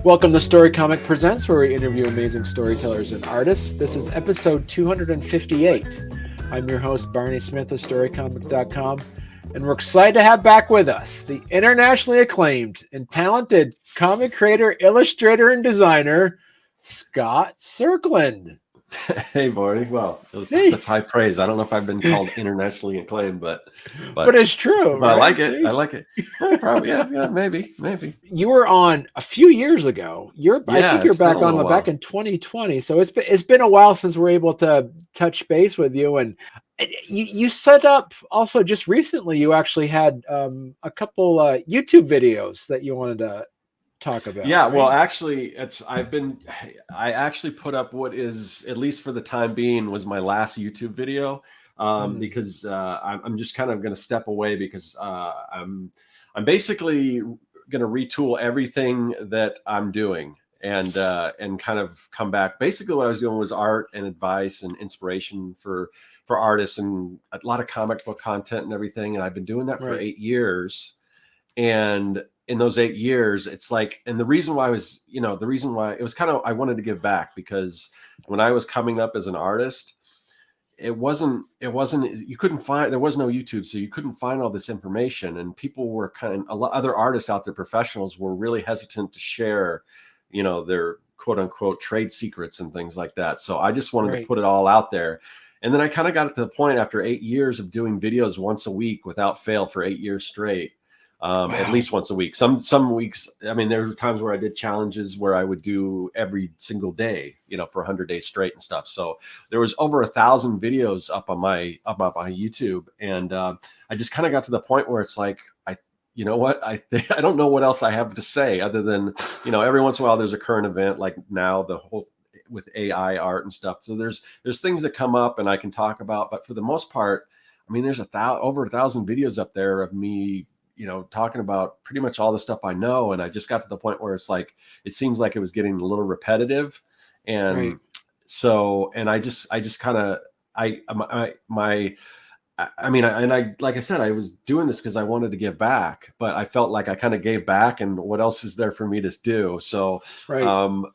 Welcome to Storycomic Presents, where we interview amazing storytellers and artists. This is episode 258. I'm your host, Barney Smith of Storycomic.com, and we're excited to have back with us the internationally acclaimed and talented comic creator, illustrator, and designer, Scott Serkland. Hey, Barney. Well, that's high praise. I don't know if I've been called internationally acclaimed, but it's true. Right? I like it. I like it. Probably, yeah, maybe. You were on a few years ago. I think you're back on back in 2020. So it's been a while since we're able to touch base with you. And you set up also just recently. You actually had a couple YouTube videos that you wanted to talk about. Yeah, right? well, actually, I actually put up what is, at least for the time being, was my last YouTube video, because I'm just kind of going to step away because I'm basically going to retool everything that I'm doing and kind of come back. Basically, what I was doing was art and advice and inspiration for artists and a lot of comic book content and everything. And I've been doing that for 8 years. And in those 8 years, it's like, and the reason why it was kind of, I wanted to give back because when I was coming up as an artist, there was no YouTube, so you couldn't find all this information, and people were other artists out there, professionals, were really hesitant to share, their quote unquote trade secrets and things like that. So I just wanted to put it all out there. And then I kind of got to the point after 8 years of doing videos once a week without fail for 8 years straight. At least once a week. Some weeks, I mean, there were times where I did challenges where I would do every single day, for 100 days straight and stuff. So there was over 1,000 videos up on my YouTube, and I just kind of got to the point where it's like, I don't know what else I have to say other than, every once in a while there's a current event, like now the whole with AI art and stuff. So there's things that come up and I can talk about, but for the most part, I mean, there's over 1,000 videos up there of me, talking about pretty much all the stuff I know. And I just got to the point where it's like, it seems like it was getting a little repetitive. And so, and I just kind of, like I said, I was doing this because I wanted to give back, but I felt like I kind of gave back, and what else is there for me to do? So,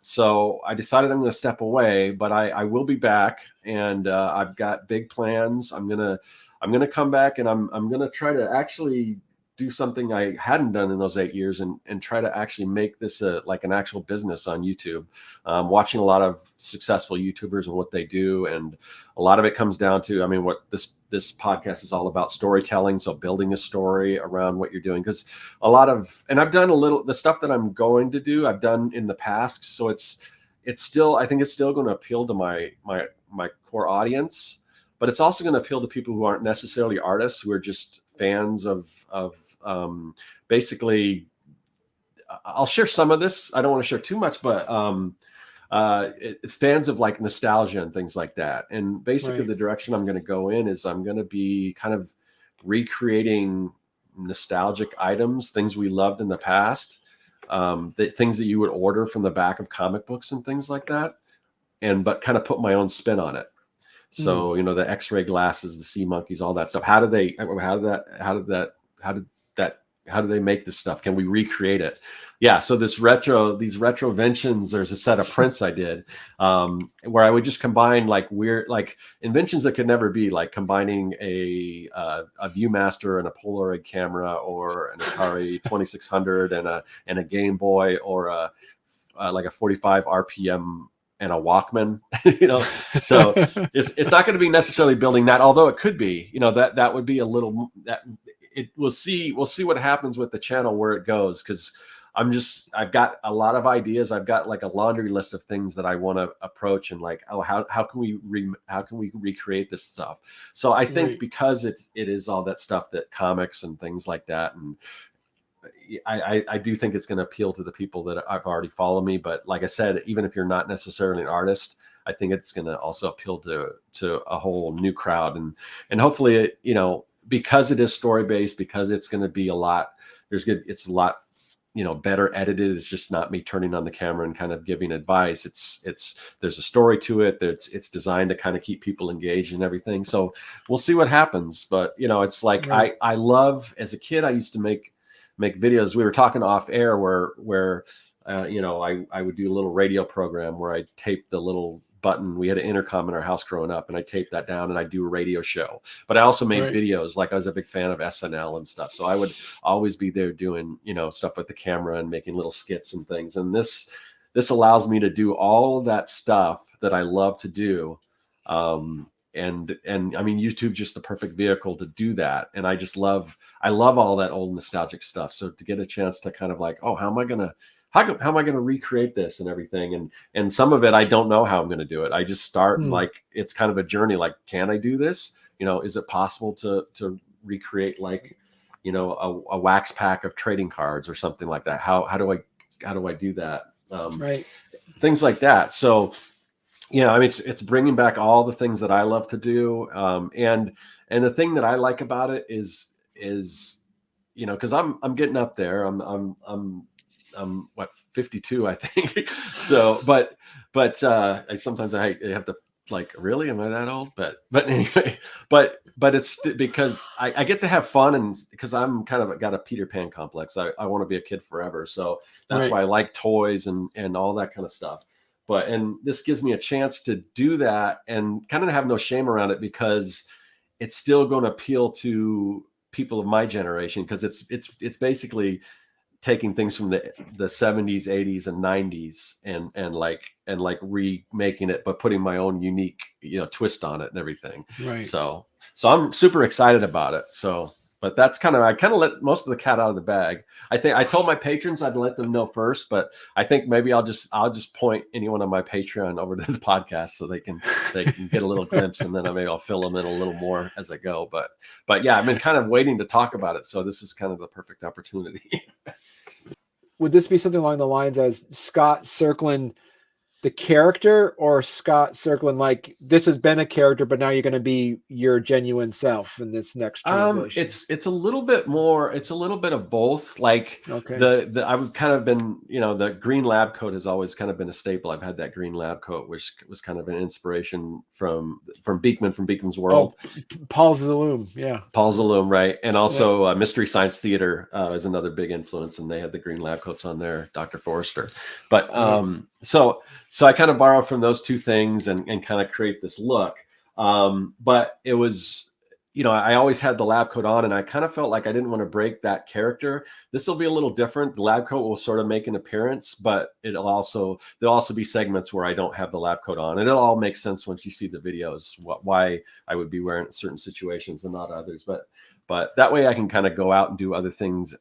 so I decided I'm going to step away, but I will be back, and I've got big plans. I'm going to come back, and I'm going to try to actually do something I hadn't done in those 8 years, and try to actually make this like an actual business on YouTube. Watching a lot of successful YouTubers and what they do, and a lot of it comes down to, I mean, what this podcast is all about: storytelling. So building a story around what you're doing, because and I've done the stuff that I'm going to do, I've done in the past. So it's still, I think it's still going to appeal to my core audience, but it's also going to appeal to people who aren't necessarily artists, who are just fans of basically, I'll share some of this. I don't want to share too much, but fans of like nostalgia and things like that. And basically the direction I'm going to go in is I'm going to be kind of recreating nostalgic items, things we loved in the past, the things that you would order from the back of comic books and things like that, but kind of put my own spin on it. So, the X-ray glasses, the sea monkeys, all that stuff. How do they make this stuff? Can we recreate it? Yeah. So these retroventions, there's a set of prints I did, where I would just combine like weird, like inventions that could never be, like combining a Viewmaster and a Polaroid camera, or an Atari 2600 and a Game Boy, or like a 45 RPM and a Walkman, so it's not going to be necessarily building that, although it could be, that would be a little, we'll see what happens with the channel, where it goes. Cause I've got a lot of ideas. I've got like a laundry list of things that I want to approach, and like, how can we recreate this stuff? So I think because it is all that stuff, that comics and things like that. And I do think it's going to appeal to the people that I've already followed me. But like I said, even if you're not necessarily an artist, I think it's going to also appeal to a whole new crowd. And hopefully, because it is story based, because it's going to be it's a lot, better edited. It's just not me turning on the camera and kind of giving advice. There's a story to it. It's designed to kind of keep people engaged and everything. So we'll see what happens. But, it's like, I love, as a kid, I used to make make videos. We were talking off air where I would do a little radio program where I tape the little button. We had an intercom in our house growing up, and I taped that down and I do a radio show. But I also made videos. Like I was a big fan of SNL and stuff, so I would always be there doing stuff with the camera and making little skits and things. And this allows me to do all of that stuff that I love to do. And I mean, YouTube's just the perfect vehicle to do that. And I love all that old nostalgic stuff. So to get a chance to kind of like, oh, how am I gonna recreate this and everything? And some of it, I don't know how I'm going to do it. I just start and like, it's kind of a journey. Like, can I do this? Is it possible to recreate like, a wax pack of trading cards or something like that? How do I do that? Things like that. So, I mean, it's bringing back all the things that I love to do. And the thing that I like about it is, cause I'm getting up there. I'm what, 52, I think. So, but sometimes I have to like, really, am I that old? But anyway, but it's because I get to have fun, and because I'm kind of got a Peter Pan complex. I want to be a kid forever. So that's why I like toys and all that kind of stuff. And this gives me a chance to do that and kind of have no shame around it, because it's still going to appeal to people of my generation, because it's basically taking things from the 70s, 80s, and 90s and like remaking it, but putting my own unique twist on it and everything. Right. So I'm super excited about it. So, but I kind of let most of the cat out of the bag. I think I told my patrons I'd let them know first, but I think maybe I'll just point anyone on my Patreon over to the podcast so they can get a little glimpse, and then maybe I'll fill them in a little more as I go. But yeah, I've been kind of waiting to talk about it, so this is kind of the perfect opportunity. Would this be something along the lines as Scott Serkland, the character, or Scott Serkland, like this has been a character, but now you're going to be your genuine self in this next translation? It's a little bit more. It's a little bit of both. Like I've kind of been, the green lab coat has always kind of been a staple. I've had that green lab coat, which was kind of an inspiration from Beekman, from Beekman's World. Paul Zaloom, yeah. Paul Zaloom, right. And also Mystery Science Theater is another big influence, and they had the green lab coats on there, Dr. Forrester. But so I kind of borrow from those two things and kind of create this look. But it was, I always had the lab coat on, and I kind of felt like I didn't want to break that character. This will be a little different. The lab coat will sort of make an appearance, but there'll also be segments where I don't have the lab coat on, and it'll all make sense once you see the videos, why I would be wearing it in certain situations and not others. But that way I can kind of go out and do other things,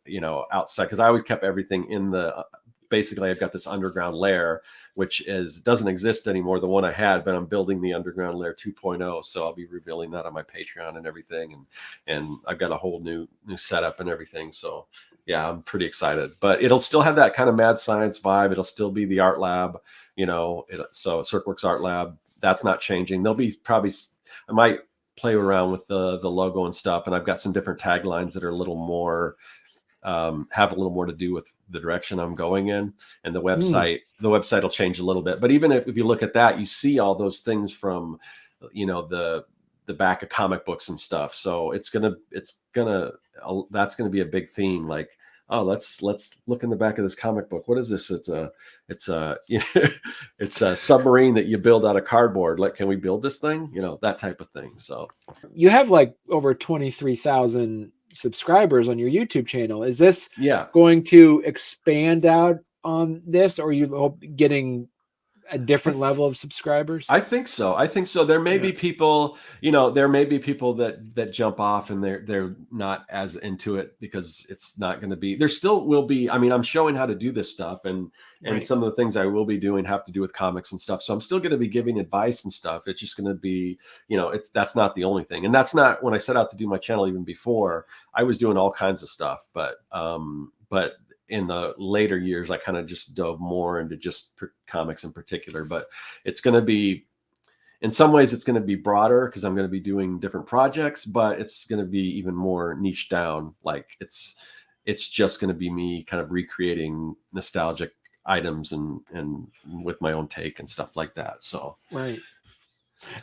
outside, because I always kept everything in the. Basically, I've got this underground lair, which doesn't exist anymore, the one I had, but I'm building the underground lair 2.0. So I'll be revealing that on my Patreon and everything. And I've got a whole new setup and everything. So yeah, I'm pretty excited, but it'll still have that kind of mad science vibe. It'll still be the art lab, so Serkworks Art Lab, that's not changing. There'll be I might play around with the logo and stuff. And I've got some different taglines that are a little more, have a little more to do with the direction I'm going in, and the website will change a little bit. But even if you look at that, you see all those things from, the back of comic books and stuff. So that's gonna be a big theme. Like, oh, let's look in the back of this comic book. What is this? It's a submarine that you build out of cardboard. Like, can we build this thing? That type of thing. So you have like over 23,000 subscribers on your YouTube channel. Is this going to expand out on this, or are you hope getting a different level of subscribers? I think so. There may be people, that jump off and they're not as into it, because it's not going to be, there still will be. I mean, I'm showing how to do this stuff, and some of the things I will be doing have to do with comics and stuff. So I'm still going to be giving advice and stuff. It's just going to be, that's not the only thing. And that's not, when I set out to do my channel, even before, I was doing all kinds of stuff, but in the later years, I kind of just dove more into just comics in particular. But it's going to be, in some ways, it's going to be broader, because I'm going to be doing different projects, but it's going to be even more niche down. Like it's just going to be me kind of recreating nostalgic items and with my own take and stuff like that. So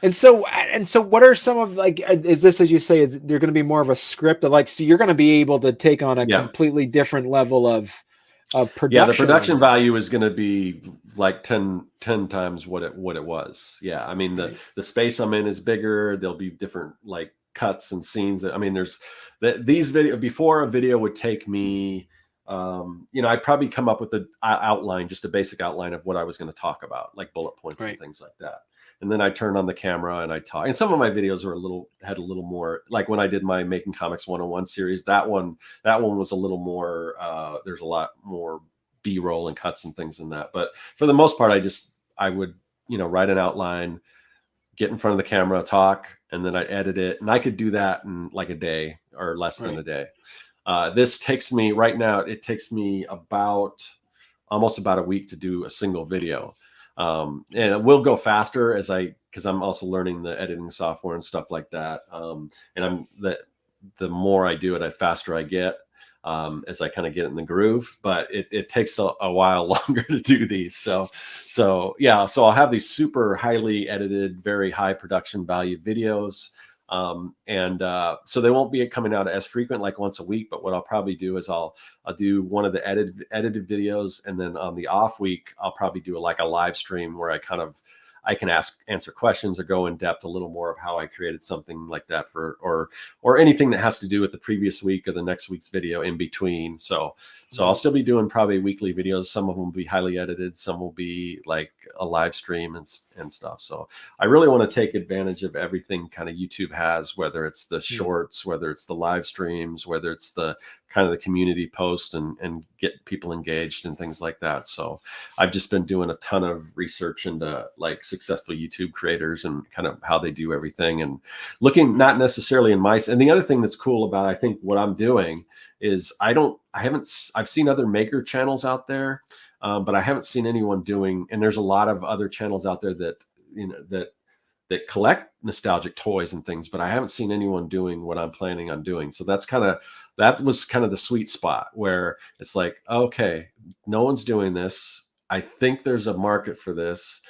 And so what are some of, like, is this, as you say, is there going to be more of a script of, like, so you're going to be able to take on a Yeah. completely different level of production? Yeah, the production on this? value is going to be like 10 times what it was. Yeah, I mean the space I'm in is bigger. There'll be different like cuts and scenes. I mean, there's these video before a video would take me. I'd probably come up with an outline, just a basic outline of what I was going to talk about, like bullet points and things like that. And then I turned on the camera and I talk. And some of my videos were had a little more, like when I did my Making Comics 101 series, that one was a little more, there's a lot more B-roll and cuts and things in that. But for the most part, I would, write an outline, get in front of the camera, talk, and then I edit it. And I could do that in like a day or less than a day. This takes me right now, it takes me almost about a week to do a single video. And it will go faster because I'm also learning the editing software and stuff like that. And the more I do it, the faster I get as I kind of get in the groove. But it takes a while longer to do these. So I'll have these super highly edited, very high production value videos. So they won't be coming out as frequent, like once a week, but what I'll probably do is I'll do one of the edited videos. And then on the off week, I'll probably do like a live stream where I can answer questions or go in depth a little more of how I created something like that or anything that has to do with the previous week or the next week's video in between. So I'll still be doing probably weekly videos. Some of them will be highly edited. Some will be like a live stream and stuff. So I really want to take advantage of everything kind of YouTube has, whether it's the shorts, whether it's the live streams, whether it's the kind of the community post and get people engaged and things like that. So I've just been doing a ton of research into like successful YouTube creators and kind of how they do everything and looking not necessarily in my, and the other thing that's cool about, I think what I'm doing is I've seen other maker channels out there, but I haven't seen anyone doing, and there's a lot of other channels out there that, that collect nostalgic toys and things, but I haven't seen anyone doing what I'm planning on doing. So that was kind of the sweet spot where it's like, okay, no one's doing this. I think there's a market for this.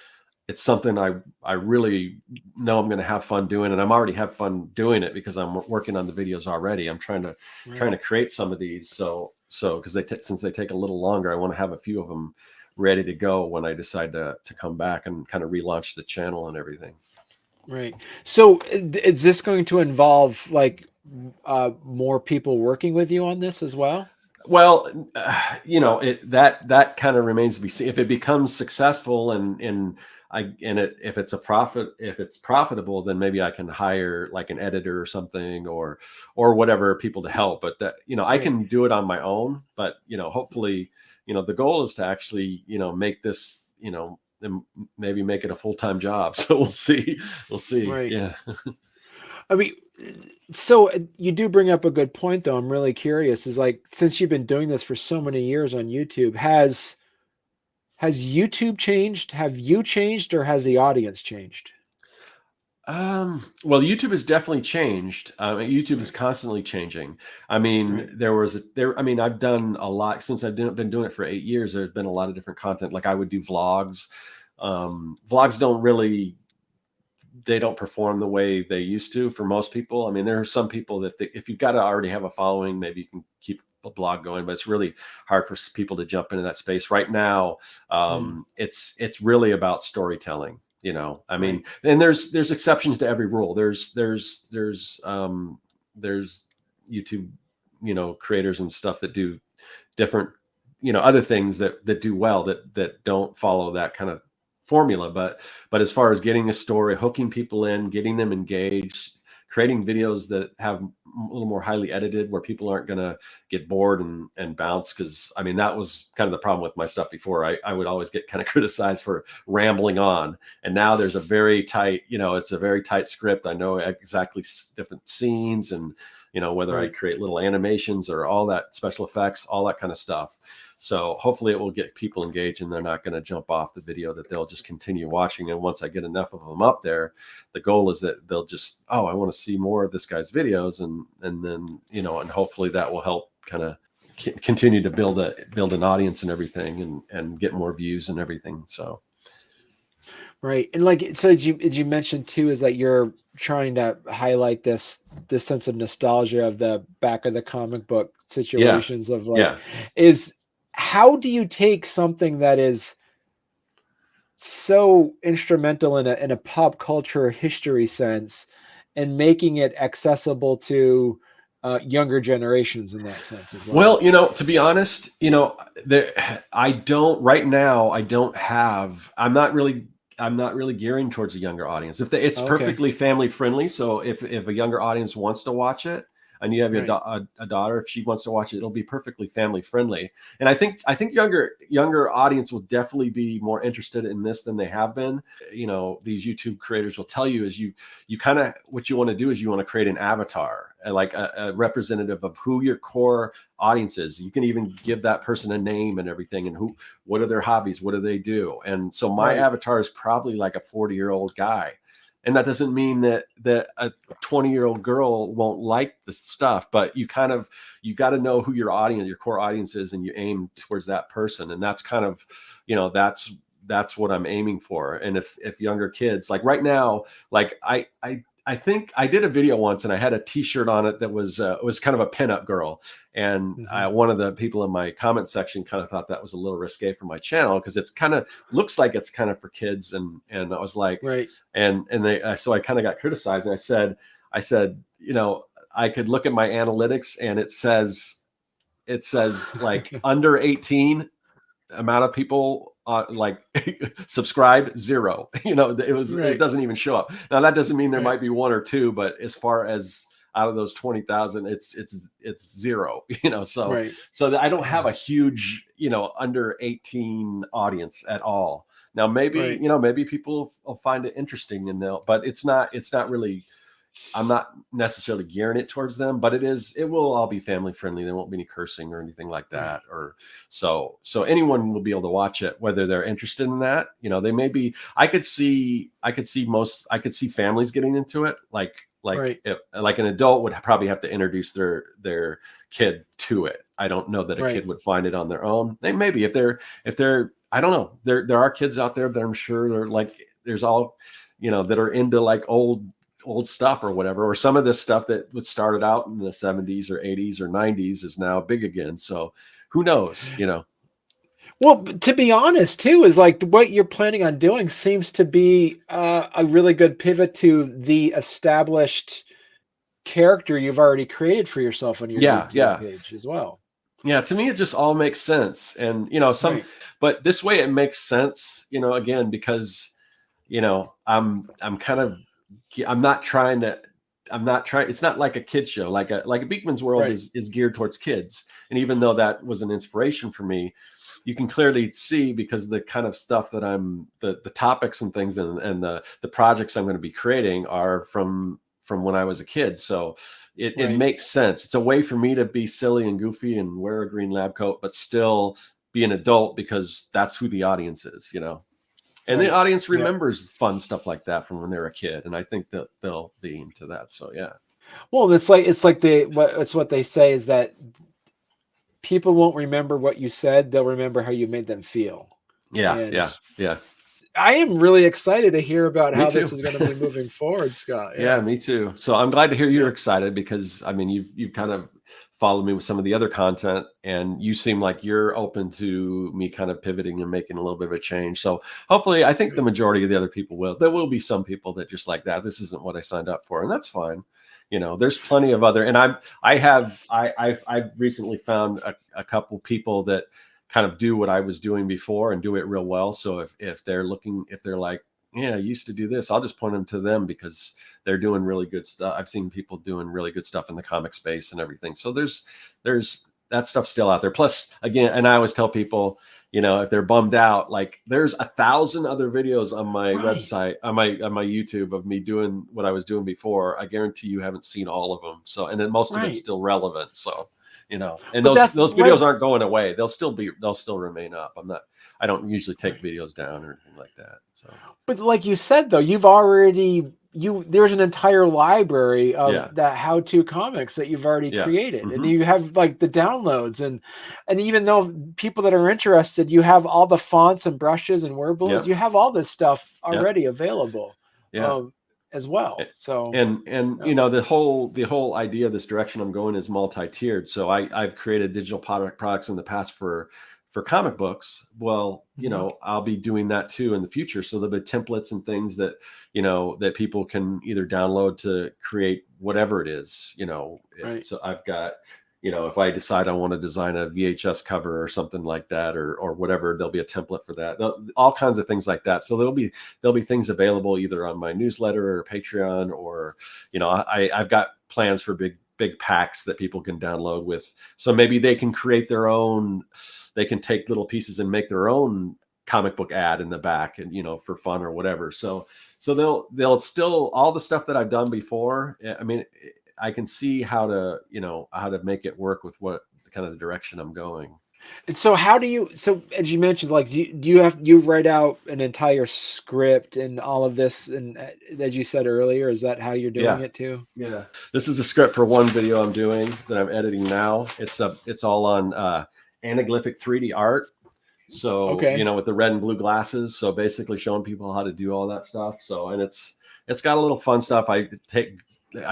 It's something I really know I'm going to have fun doing, and I'm already have fun doing it because I'm working on the videos already. I'm trying to create some of these. So because since they take a little longer, I want to have a few of them ready to go when I decide to come back and kind of relaunch the channel and everything. Right. So is this going to involve like more people working with you on this as well? Well, that kind of remains to be seen. If it becomes successful if it's profitable, then maybe I can hire like an editor or something or whatever people to help. But that, I can do it on my own, but hopefully, the goal is to actually, make this, and maybe make it a full-time job. So we'll see. Right. Yeah. I mean, so you do bring up a good point though. I'm really curious, is like, since you've been doing this for so many years on YouTube, has YouTube changed? Have you changed, or has the audience changed? Well, YouTube has definitely changed. YouTube is constantly changing. I mean, I've done a lot since been doing it for 8 years. There's been a lot of different content. Like I would do vlogs. Vlogs they don't perform the way they used to for most people. I mean, there are some people that if you've got to already have a following, maybe you can keep a blog going, but it's really hard for people to jump into that space right now. It's really about storytelling. I mean, and there's exceptions to every rule. There's YouTube, creators and stuff that do different, other things that do well that don't follow that kind of formula. But as far as getting a story, hooking people in, getting them engaged, creating videos that have a little more highly edited where people aren't going to get bored and bounce. Because I mean, that was kind of the problem with my stuff before. I would always get kind of criticized for rambling on. And now there's a very tight, it's a very tight script. I know exactly different scenes and, whether I create little animations or all that special effects, all that kind of stuff. So hopefully it will get people engaged and they're not going to jump off the video, that they'll just continue watching. And once I get enough of them up there, the goal is that they'll just, I want to see more of this guy's videos. And then, and hopefully that will help kind of continue to build an audience and everything and get more views and everything. So. Right. And like, so did you mention too, is that you're trying to highlight this sense of nostalgia of the back of the comic book Yeah. situations of like, Yeah. is how do you take something that is so instrumental in a pop culture history sense and making it accessible to younger generations in that sense as well? Well, to be honest, I don't right now. I don't have. I'm not really gearing towards a younger audience. It's Okay. perfectly family friendly. So if a younger audience wants to watch it, and you have Right. a daughter, if she wants to watch it, it'll be perfectly family friendly. And I think younger audience will definitely be more interested in this than they have been. These YouTube creators will tell you is you kind of what you want to do is you want to create an avatar, like a representative of who your core audience is. You can even give that person a name and everything, and what are their hobbies, what do they do. And so my Right. avatar is probably like a 40-year-old guy, and that doesn't mean that a 20-year-old girl won't like the stuff, but you got to know who your audience, your core audience is, and you aim towards that person. And that's kind of, that's what I'm aiming for. And if younger kids, like right now, like I think I did a video once and I had a t-shirt on it that was kind of a pinup girl. And Mhm. one of the people in my comment section kind of thought that was a little risque for my channel, because it's kind of looks like it's kind of for kids. And I was like, Right. so I kind of got criticized. And I said, I could look at my analytics and it says like under 18 amount of people like subscribe 0. It Right. doesn't even show up. Now that doesn't mean there Right. might be 1 or 2, but as far as out of those 20,000, it's 0. Right. So I don't have a huge under 18 audience at all. Now maybe Right. maybe people will find it interesting, and but it's not really. I'm not necessarily gearing it towards them, but it will all be family friendly. There won't be any cursing or anything like Right. that. Or so anyone will be able to watch it, whether they're interested in that. They may be, I could see families getting into it. Right. Like an adult would probably have to introduce their kid to it. I don't know that a Right. kid would find it on their own. They maybe if they're, I don't know. There are kids out there that I'm sure they're like, there's all, that are into like old stuff or whatever, or some of this stuff that was started out in the 70s or 80s or 90s is now big again. So who knows, Well, to be honest, too, is like what you're planning on doing seems to be a really good pivot to the established character you've already created for yourself on your Yeah. YouTube Yeah. page as well. Yeah. To me, it just all makes sense. And, Right. but this way it makes sense, again, because, I'm kind of, I'm not trying to, it's not like a kid show, like a Beekman's World Right. is geared towards kids. And even though that was an inspiration for me, you can clearly see, because the kind of stuff that the topics and things and the projects I'm going to be creating are from when I was a kid. So it Right. makes sense. It's a way for me to be silly and goofy and wear a green lab coat, but still be an adult, because that's who the audience is, and the Right. audience Yep. remembers fun stuff like that from when they're a kid. And I think that they'll be into that. So, yeah. Well, it's like what they say is that people won't remember what you said; they'll remember how you made them feel. Yeah. And Yeah. Yeah. I am really excited to hear about Me how this too. is going to be moving forward, Scott. Yeah, Yeah. me too. So I'm glad to hear you're Yeah. excited, because I mean, you've kind of followed me with some of the other content, and you seem like you're open to me kind of pivoting and making a little bit of a change. So hopefully, I think the majority of the other people will. There will be some people that just like that. This isn't what I signed up for, and that's fine. There's plenty of other, and I've recently found a couple people that kind of do what I was doing before and do it real well. So if they're like, yeah, I used to do this, I'll just point them to them, because they're doing really good stuff. I've seen people doing really good stuff in the comic space and everything. So there's that stuff still out there. Plus, again, and I always tell people, if they're bummed out, like there's 1,000 other videos on my website, on my YouTube, of me doing what I was doing before. I guarantee you haven't seen all of them. So, and then most of it's still relevant. So, you know, and But those videos aren't going away. They'll still remain up. I don't usually take videos down or anything like that. So, but like you said, though, there's an entire library of that how-to comics that you've already created, and you have like the downloads, and even though people that are interested, you have all the fonts and brushes and word balloons. You have all this stuff already available. As well. So and you know, the whole idea of this direction I'm going is multi-tiered. So I've created digital products in the past for comic books. Well, you know, I'll be doing that too in the future. So there'll be templates and things that, you know, that people can either download to create whatever it is, you know. So I've got, you know, if I decide I want to design a VHS cover or something like that, or whatever, there'll be a template for that. All kinds of things like that. So there'll be things available either on my newsletter or Patreon, or, you know, I've got plans for big packs that people can download with. So maybe they can create their own. They can take little pieces and make their own comic book ad in the back, and, you know, for fun or whatever. So they'll still, all the stuff that I've done before. I mean, I can see how to make it work with what kind of the direction I'm going. And so so as you mentioned, like, do you write out an entire script and all of this? And as you said earlier, is that how you're doing it too? Yeah. This is a script for one video I'm doing that I'm editing now. It's all on anaglyphic 3D art. So, you know, with the red and blue glasses. So basically showing people how to do all that stuff. So, and it's got a little fun stuff. I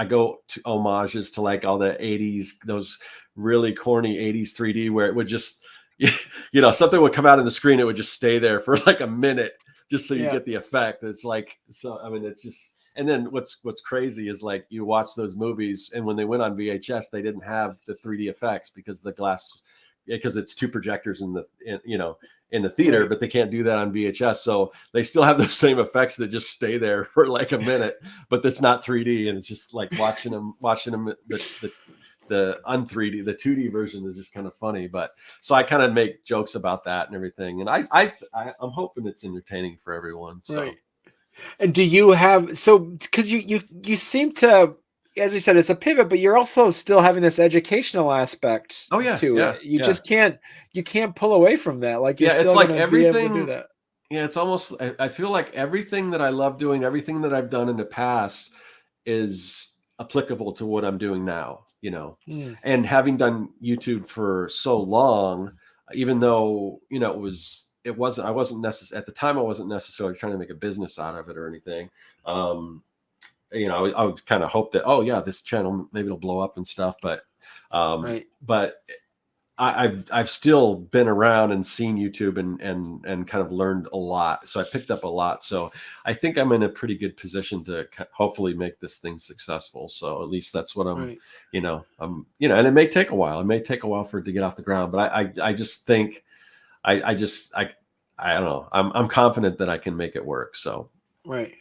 go to homages to like all the 80s, those really corny 80s 3D where it would just, you know, something would come out on the screen. It would just stay there for like a minute just so you get the effect. It's like, so, I mean, it's just, and then what's crazy is like you watch those movies, and when they went on VHS, they didn't have the 3D effects because it's two projectors in the theater, but they can't do that on VHS. So they still have the same effects that just stay there for like a minute, but that's not 3D. And it's just like watching them, the un-3D, the 2D version is just kind of funny. But so I kind of make jokes about that and everything. And I'm hoping it's entertaining for everyone. So. Right. And do you have, because you seem to, as you said, it's a pivot, but you're also still having this educational aspect to it. You just can't pull away from that. Like, you're still it's like everything, be able to do that. Yeah, it's almost, I feel like everything that I love doing, everything that I've done in the past is applicable to what I'm doing now, you know. And having done YouTube for so long, even though, you know, I wasn't necessarily, at the time, I wasn't necessarily trying to make a business out of it or anything. You know, I would kind of hope that, this channel, maybe it'll blow up and stuff. But, but I've still been around and seen YouTube and kind of learned a lot. So I picked up a lot. So I think I'm in a pretty good position to hopefully make this thing successful. So at least that's what I'm, you know, and it may take a while. It may take a while for it to get off the ground, but I just think, I don't know. I'm confident that I can make it work. So. Right.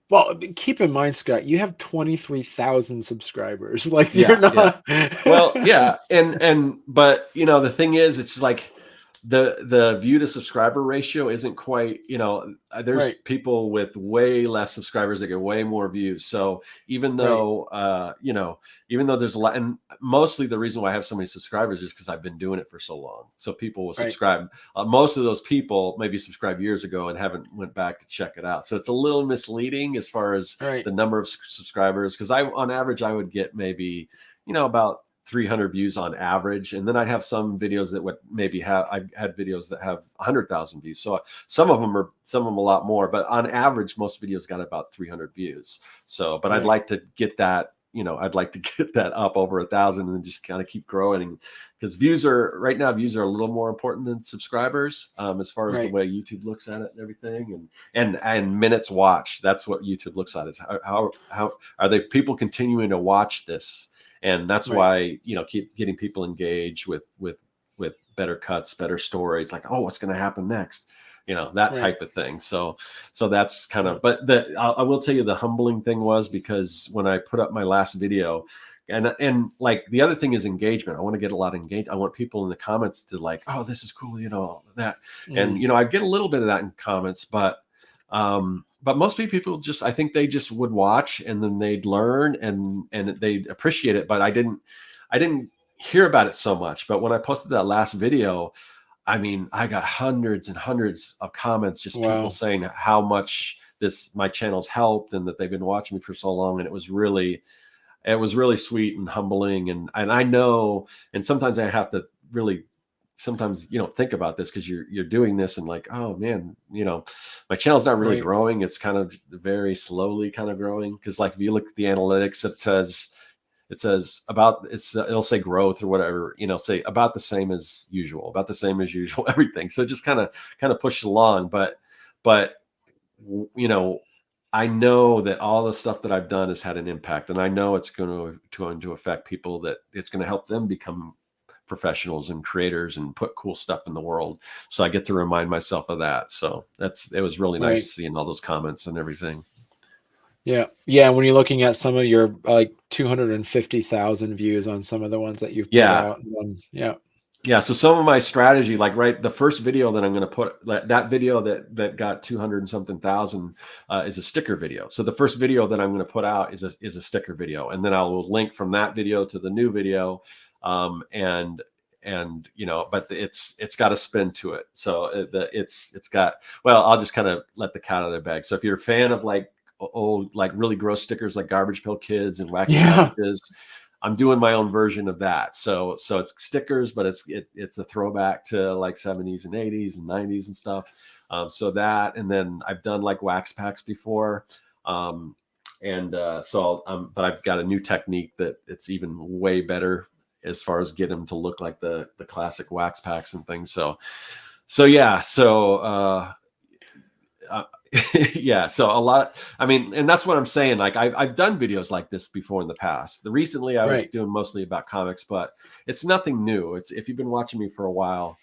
Well, keep in mind, Scott, you have 23,000 subscribers. Like, you're not. Well, yeah. But, you know, the thing is, it's like the view to subscriber ratio isn't quite, you know, there's people with way less subscribers that get way more views. So even though, you know, even though there's a lot, and mostly the reason why I have so many subscribers is because I've been doing it for so long. So people will subscribe. Most of those people maybe subscribed years ago and haven't went back to check it out. So it's a little misleading as far as the number of subscribers. Because on average, I would get maybe, you know, about 300 views on average. And then I'd have some videos that would maybe I've had videos that have 100,000 views. So some of them a lot more, but on average, most videos got about 300 views. So, but I'd like to get that, you know, up over 1,000 and just kind of keep growing, because views are a little more important than subscribers, as far as the way YouTube looks at it and everything, and minutes watched. That's what YouTube looks at, is how are they people continuing to watch this. And that's why, you know, keep getting people engaged with better cuts, better stories, like, oh, what's going to happen next? You know, that type of thing. So that's kind of, but I will tell you, the humbling thing was, because when I put up my last video, and like, the other thing is engagement. I want to get a lot of engagement. I want people in the comments to like, oh, this is cool, you know, that. And, you know, I get a little bit of that in comments, but most people I think they just would watch, and then they'd learn and they'd appreciate it. But I didn't, hear about it so much. But when I posted that last video, I mean, I got hundreds and hundreds of comments, just people saying how much my channel's helped and that they've been watching me for so long. And it was really sweet and humbling. And I know, and sometimes I have to really, sometimes you don't think about this because you're doing this and like, oh man, my channel's not really growing. It's kind of very slowly kind of growing. Cause like, if you look at the analytics, it says it'll say growth or whatever, say about the same as usual, everything. So it just kind of pushed along. But I know that all the stuff that I've done has had an impact, and I know it's going to affect people, that it's going to help them become professionals and creators and put cool stuff in the world. So I get to remind myself of that. So it was really nice seeing all those comments and everything. Yeah. Yeah. When you're looking at some of your like 250,000 views on some of the ones that you've put out. Yeah. So some of my strategy, like, the first video that I'm going to put, that video that got 200 and something thousand is a sticker video. So the first video that I'm going to put out is a sticker video. And then I will link from that video to the new video. But it's got a spin to it. So it's got, well, I'll just kind of let the cat out of the bag. So if you're a fan of like old, like really gross stickers, like Garbage Pail Kids and Wacky Packages, I'm doing my own version of that. So it's stickers, but it's a throwback to like 70s and 80s and 90s and stuff. So that, and then I've done like wax packs before. But I've got a new technique that it's even way better as far as get them to look like the classic wax packs and things. So a lot, I mean, and that's what I'm saying. Like I've done videos like this before in the past. Recently I was doing mostly about comics, but it's nothing new. It's, if you've been watching me for a while,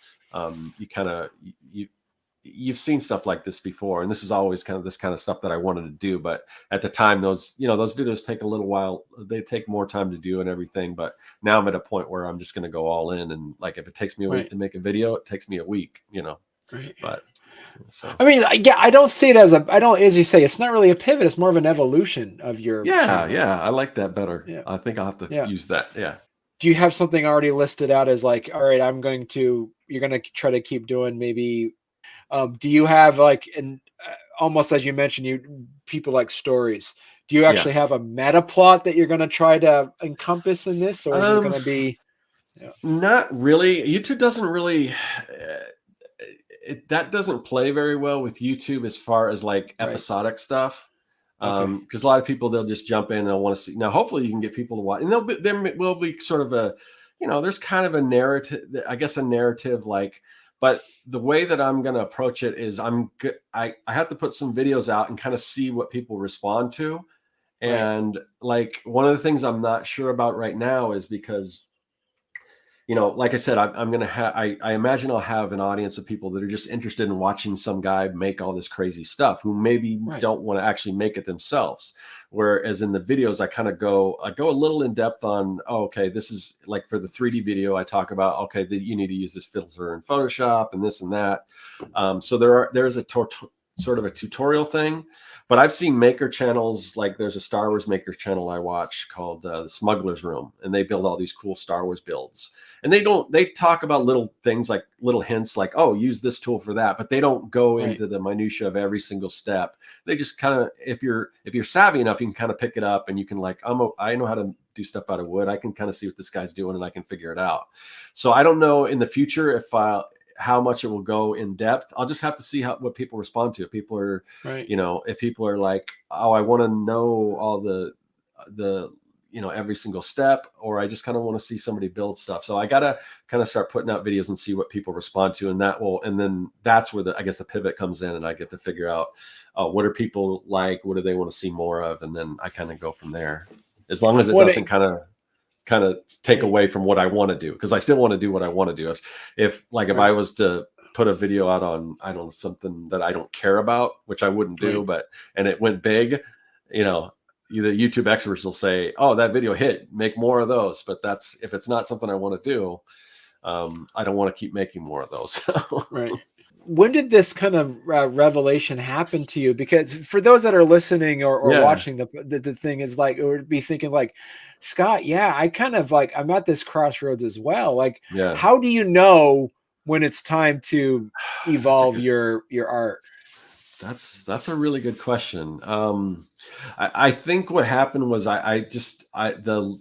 you've seen stuff like this before, and this is always kind of this kind of stuff that I wanted to do. But at the time, those videos take a little while. They take more time to do and everything. But now I'm at a point where I'm just going to go all in, and like, if it takes me a week to make a video, it takes me a week, but. So. I mean, I don't see it as as you say, it's not really a pivot. It's more of an evolution of your channel. Yeah. I like that better. Yeah. I think I'll have to use that. Yeah. Do you have something already listed out as like, all right, you're going to try to keep doing maybe, do you have like, almost as you mentioned, people like stories. Do you actually have a meta plot that you're going to try to encompass in this, or is it going to be? Not really. YouTube doesn't really, that doesn't play very well with YouTube as far as like episodic stuff. Because a lot of people, they'll just jump in and they'll want to see. Now, hopefully you can get people to watch, and there will be sort of a, there's kind of a narrative, I guess, like, but the way that I'm going to approach it is I have to put some videos out and kind of see what people respond to. And like, one of the things I'm not sure about right now is because, like I said, I'm going to have, I imagine I'll have an audience of people that are just interested in watching some guy make all this crazy stuff, who maybe don't want to actually make it themselves. Whereas in the videos, I go a little in depth on, okay, this is like for the 3D video, I talk about, okay, you need to use this filter in Photoshop and this and that. So there's a sort of a tutorial thing. But I've seen maker channels, like there's a Star Wars maker channel I watch called The Smuggler's Room, and they build all these cool Star Wars builds. And they talk about little things, like little hints, like, oh, use this tool for that, but they don't go into the minutia of every single step. They just kind of, if you're savvy enough, you can kind of pick it up, and you can like, I know how to do stuff out of wood. I can kind of see what this guy's doing, and I can figure it out. So I don't know in the future how much it will go in depth. I'll just have to see what people respond to. If people are, if people are like, oh, I want to know all the every single step, or I just kind of want to see somebody build stuff. So I got to kind of start putting out videos and see what people respond to. And then that's where I guess the pivot comes in, and I get to figure out, what are people like? What do they want to see more of? And then I kind of go from there, as long as it doesn't kind of take away from what I want to do, because I still want to do what I want to do. If I was to put a video out on, I don't know, something that I don't care about, which I wouldn't do, and it went big, the YouTube experts will say, oh, that video hit, make more of those. But if it's not something I want to do, I don't want to keep making more of those. when did this kind of revelation happen to you? Because for those that are listening or Yeah. watching, the thing is like, it would be thinking like, Scott, yeah, I kind of like, I'm at this crossroads as well. Like, Yeah. how do you know when it's time to That's a evolve good, your art? that's a really good question. I think what happened was I just, I, the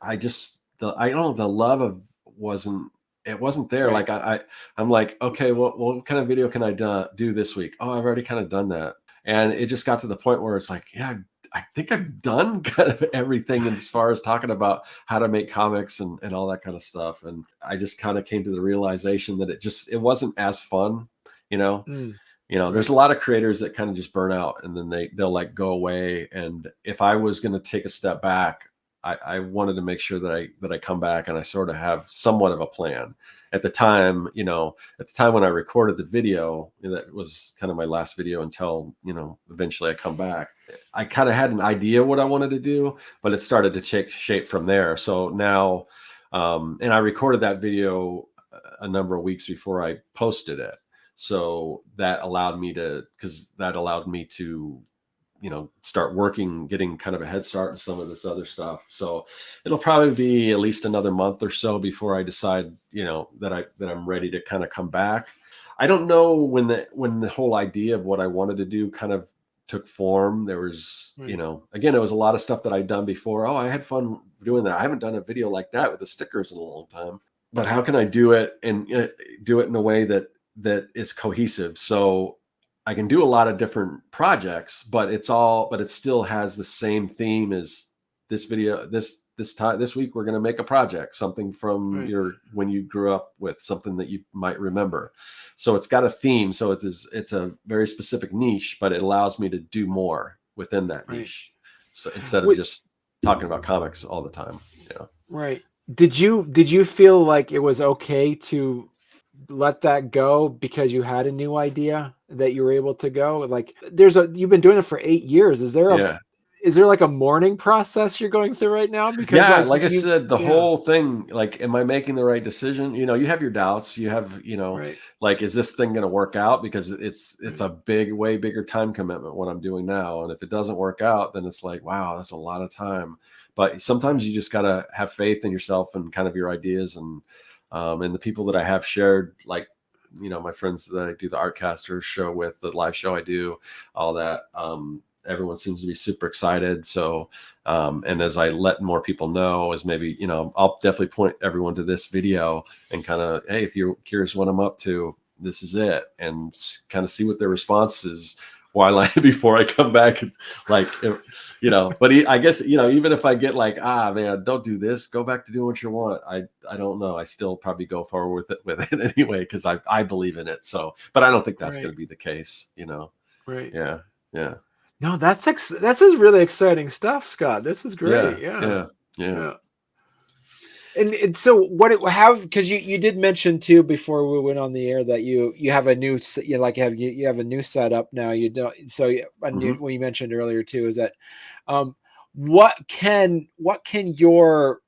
I just, I don't know, the love of wasn't, it wasn't there. Right. Like I'm like, okay, what kind of video can I do this week? Oh, I've already kind of done that. And it just got to the point where it's like, yeah, I think I've done kind of everything as far as talking about how to make comics and all that kind of stuff. And I just kind of came to the realization that it wasn't as fun, you know. Mm, There's right. a lot of creators that kind of just burn out and then they'll like go away. And if I was going to take a step back, I wanted to make sure that I come back and I sort of have somewhat of a plan. At the time, when I recorded the video, that was kind of my last video until, eventually I come back. I kind of had an idea what I wanted to do, but it started to take shape from there. So now, and I recorded that video a number of weeks before I posted it. So that allowed me to, start working, getting kind of a head start in some of this other stuff. So it'll probably be at least another month or so before I decide, that I'm ready to kind of come back. I don't know when the whole idea of what I wanted to do kind of took form. There was, Right. again, it was a lot of stuff that I'd done before. Oh, I had fun doing that. I haven't done a video like that with the stickers in a long time. But how can I do it and do it in a way that is cohesive? So I can do a lot of different projects, but it still has the same theme as this video. This week we're going to make a project, something from Right. when you grew up with, something that you might remember. So it's got a theme. So it's a very specific niche, but it allows me to do more within that Right. niche. So instead of Wait, just talking about comics all the time, right. Did you feel like it was okay to let that go because you had a new idea that you were able to go? Like, you've been doing it for 8 years. yeah. Is there like a mourning process you're going through right now? Because Yeah, like like I said, the yeah, whole thing, like, am I making the right decision? You have your doubts. You have, right, like, is this thing going to work out? Because it's right, a way bigger time commitment what I'm doing now. And if it doesn't work out, then it's like, wow, that's a lot of time. But sometimes you just got to have faith in yourself and kind of your ideas and the people that I have shared, like, my friends that I do the Artcaster show with, the live show I do, all that. Everyone seems to be super excited. So, and as I let more people know, as maybe, I'll definitely point everyone to this video and kind of, hey, if you're curious what I'm up to, this is it, and kind of see what their response is while before I come back. Like, but I guess, even if I get like, man, don't do this, go back to doing what you want. I don't know. I still probably go forward with it anyway, because I believe in it. So, but I don't think that's going right, to be the case, right. Yeah. Yeah. No, that's is really exciting stuff, Scott. This is great. Yeah, Yeah, yeah, yeah. yeah. And so because you did mention too before we went on the air that you have a you have a new setup now. You don't Mhm. what you mentioned earlier too is that um what can your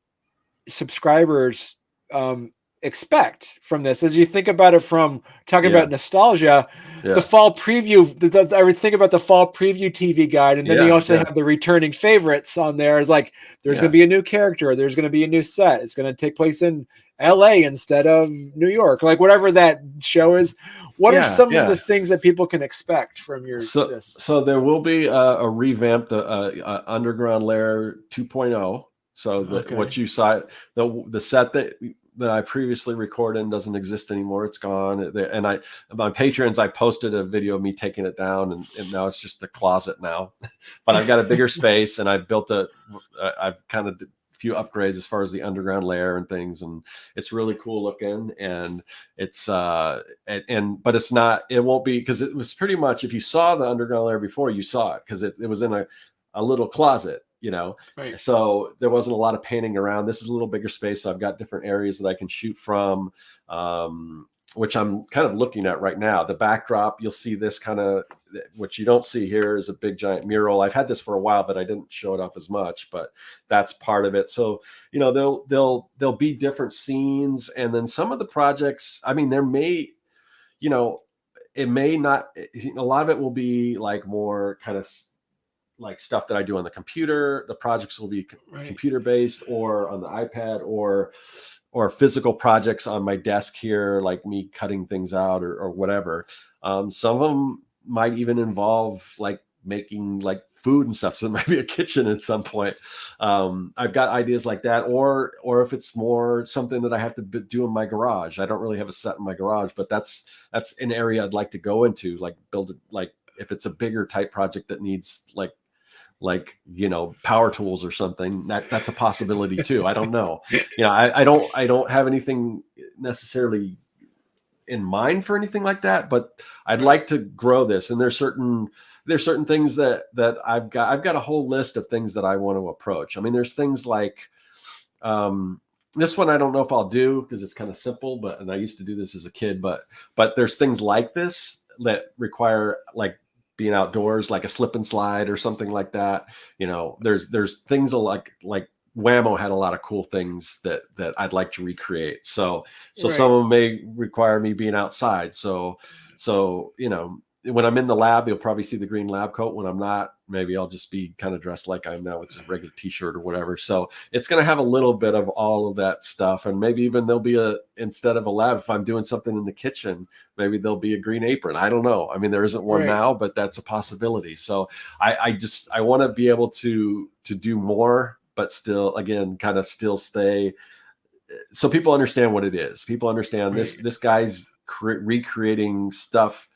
subscribers um expect from this as you think about it from talking Yeah, about nostalgia, the yeah, fall preview, I would think about the fall preview TV guide, and then they yeah, also yeah, have the returning favorites on there. Is like there's going yeah, to be a new character, there's going to be a new set, it's going to take place in LA instead of New York, like whatever that show is. What are yeah, some of yeah. the things that people can expect from your So, this? so there will be a revamp, the Underground Lair 2.0. So Okay. what you saw, the set that I previously recorded doesn't exist anymore. It's gone. And my patrons, I posted a video of me taking it down, and now it's just a closet now. But I've got a bigger space, and I've kind of few upgrades as far as the underground layer and things, and it's really cool looking. And it's but it won't be, because it was pretty much, if you saw the underground layer before, you saw it because it was in a little closet, Right. so there wasn't a lot of painting around. This is a little bigger space, so I've got different areas that I can shoot from, which I'm kind of looking at right now. The backdrop, you'll see this kind of, what you don't see here is a big giant mural. I've had this for a while, but I didn't show it off as much, but that's part of it. So, there'll be different scenes. And then some of the projects, I mean, there may, you know, it may not, a lot of it will be like more kind of like stuff that I do on the computer. The projects will be computer based or on the iPad, or physical projects on my desk here, like me cutting things out or whatever. Some of them might even involve like making like food and stuff. So it might be a kitchen at some point. I've got ideas like that, or if it's more something that I have to do in my garage. I don't really have a set in my garage, but that's an area I'd like to go into, like build it, like if it's a bigger type project that needs like power tools or something, that's a possibility too. I don't know. I don't have anything necessarily in mind for anything like that, but I'd like to grow this. And there's certain things that I've got a whole list of things that I want to approach. I mean, there's things like this one I don't know if I'll do because it's kind of simple, and I used to do this as a kid, but there's things like this that require like being outdoors, like a slip and slide or something like that. There's things like Whammo had a lot of cool things that I'd like to recreate. So some of them may require me being outside. So when I'm in the lab, you'll probably see the green lab coat. When I'm not, maybe I'll just be kind of dressed like I'm now with a regular t-shirt or whatever. So it's going to have a little bit of all of that stuff. And maybe even there'll be instead of a lab, if I'm doing something in the kitchen, maybe there'll be a green apron. I don't know. I mean, there isn't one now, but that's a possibility. So I want to be able to do more, but still, again, kind of still stay. So people understand what it is. People understand this guy's recreating stuff,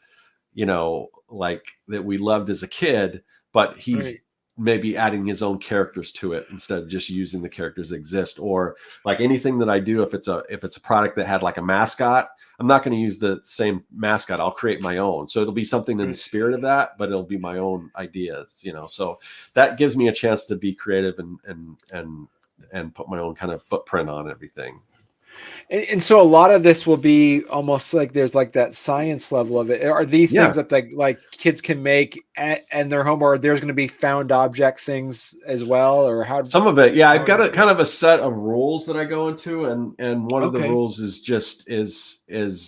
like that we loved as a kid, but he's maybe adding his own characters to it instead of just using the characters that exist. Or like anything that I do, if it's a product that had like a mascot, I'm not going to use the same mascot. I'll create my own. So it'll be something in the spirit of that, but it'll be my own ideas, so that gives me a chance to be creative and put my own kind of footprint on everything. And so a lot of this will be almost like there's like that science level of it. Are these things that like kids can make and their home, or there's going to be found object things as well, or how? Some of it, I've got a kind of a set of rules that I go into, and one of the rules is just is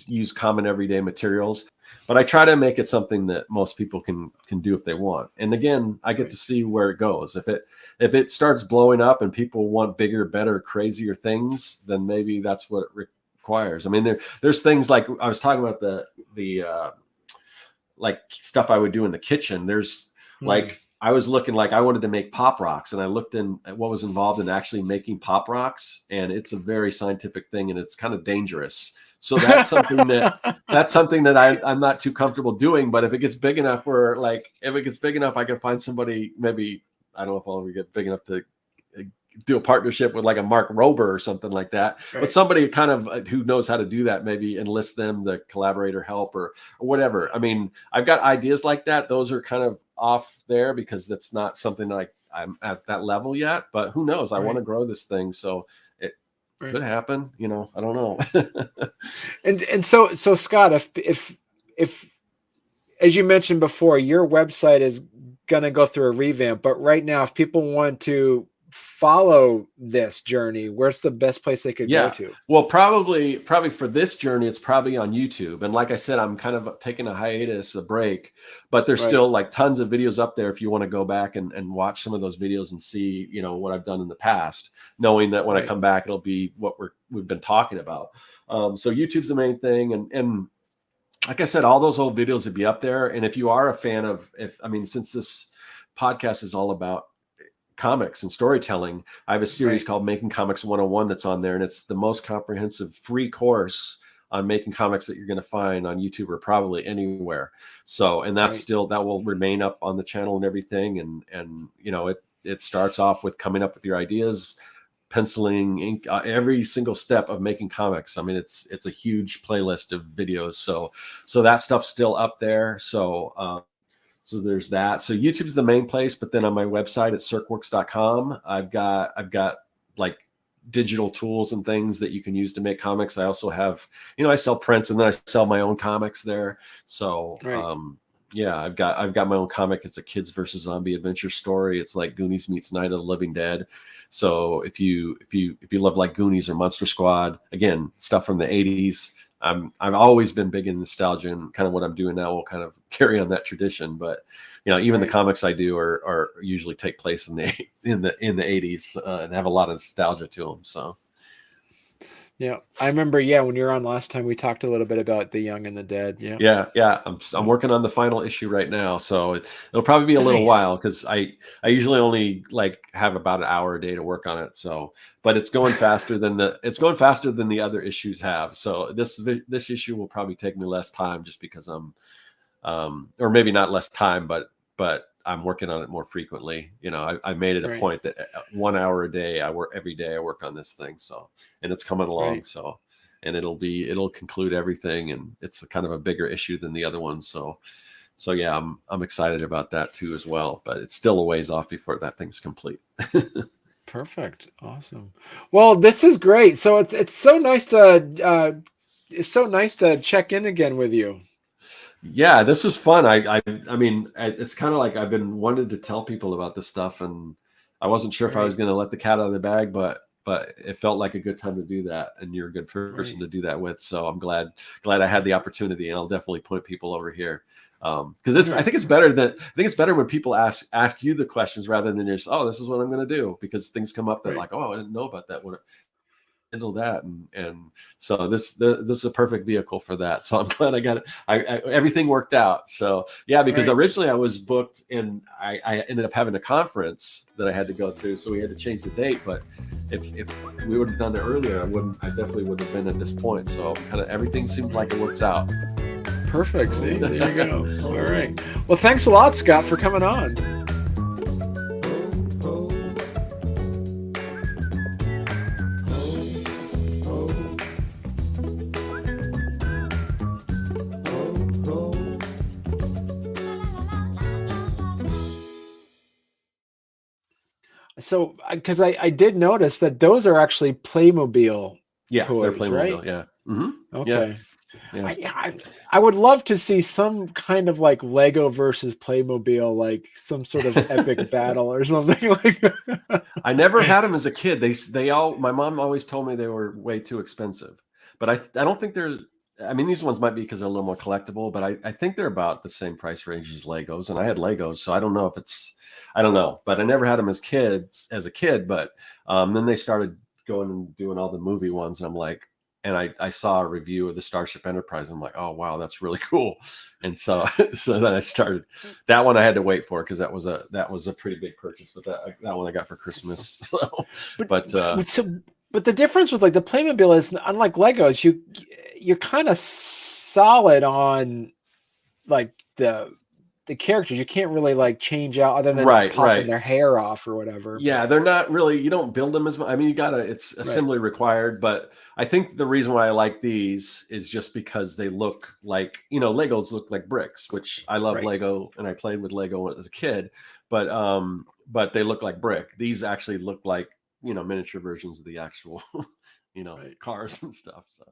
use common everyday materials. But I try to make it something that most people can do if they want. And again, I get to see where it goes. If it starts blowing up and people want bigger, better, crazier things, then maybe that's what it requires. I mean, there's things like I was talking about the like stuff I would do in the kitchen. There's like I was looking like I wanted to make pop rocks, and I looked in at what was involved in actually making pop rocks, and it's a very scientific thing, and it's kind of dangerous. So that's something that I'm not too comfortable doing. But if it gets big enough I can find somebody, maybe, I don't know if I'll ever get big enough to do a partnership with like a Mark Rober or something like that. But somebody kind of who knows how to do that, maybe enlist them to collaborate or help or whatever. I mean, I've got ideas like that. Those are kind of off there because that's not something that I'm at that level yet. But who knows? I want to grow this thing. So could happen, I don't know. and so Scott, if as you mentioned before, your website is gonna go through a revamp, but right now, if people want to follow this journey, where's the best place they could go to? Well, probably for this journey, it's probably on YouTube. And like I said, I'm kind of taking a break, but there's still like tons of videos up there if you want to go back and watch some of those videos and see, what I've done in the past, knowing that when I come back, it'll be what we've been talking about. So YouTube's the main thing. And like I said, all those old videos would be up there. And if you are a fan since this podcast is all about comics and storytelling, I have a series called Making Comics 101 that's on there, and it's the most comprehensive free course on making comics that you're going to find on YouTube or probably anywhere. So, and that's still, that will remain up on the channel and everything. And it starts off with coming up with your ideas, penciling, ink, every single step of making comics. I mean, it's a huge playlist of videos. So that stuff's still up there. So there's that. So YouTube's the main place, but then on my website at serkworks.com, I've got like digital tools and things that you can use to make comics. I also have, I sell prints and then I sell my own comics there. So I've got my own comic. It's a kids versus zombie adventure story. It's like Goonies meets Night of the Living Dead. So if you love like Goonies or Monster Squad, again, stuff from the 80s, I've always been big in nostalgia, and kind of what I'm doing now will kind of carry on that tradition. But even the comics I do are usually take place in the 80s and have a lot of nostalgia to them. So. Yeah, I remember. Yeah, when you were on last time, we talked a little bit about The Young and the Dead. Yeah. Yeah. I'm working on the final issue right now, so it'll probably be a little while because I usually only have about an hour a day to work on it. So, but it's going faster than the other issues have. So this issue will probably take me less time just because I'm, or maybe not less time, but I'm working on it more frequently. I made it a point that 1 hour a day every day I work on this thing. So, and it's coming along. So, and it'll conclude everything, and it's kind of a bigger issue than the other ones. So yeah, I'm excited about that too as well. But it's still a ways off before that thing's complete. Perfect. Awesome. Well, this is great. So it's so nice to check in again with you. Yeah, this is fun. I mean, it's kind of like I've been wanting to tell people about this stuff, and I wasn't sure if I was going to let the cat out of the bag, but it felt like a good time to do that, and you're a good person to do that with. So I'm glad I had the opportunity, and I'll definitely point people over here because I think it's better when people ask you the questions rather than just, oh, this is what I'm going to do, because things come up that like, oh, I didn't know about that. Handle that, and so this is a perfect vehicle for that. So I'm glad I got it. Everything worked out. So yeah, because originally I was booked, and I ended up having a conference that I had to go to, so we had to change the date. But if we would have done it earlier, I definitely would have been at this point. So kind of everything seemed like it works out. Perfect. See, there you go. All right. Well, thanks a lot, Scott, for coming on. So, because I did notice that those are actually Playmobil toys, they're Playmobil, right? Yeah. Mm-hmm. Okay. Yeah. I would love to see some kind of like Lego versus Playmobil, like some sort of epic battle or something like that. I never had them as a kid. My mom always told me they were way too expensive, but I don't think I mean, these ones might be because they're a little more collectible, but I think they're about the same price range as Legos, and I had Legos, so I don't know if I don't know, but I never had them as a kid, but then they started going and doing all the movie ones, and I'm like, and I saw a review of the Starship Enterprise. I'm like, oh wow, that's really cool. And so then I started that one. I had to wait for because that was a pretty big purchase, but that one I got for Christmas. So, but the difference with like the Playmobil is, unlike Legos, you're kind of solid on like the characters. You can't really like change out other than popping their hair off or whatever. Yeah, they're not really, you don't build them as much. I mean, it's assembly required, but I think the reason why I like these is just because they look like, Legos look like bricks, which I love Lego, and I played with Lego as a kid, but they look like brick. These actually look like, miniature versions of the actual, cars and stuff. So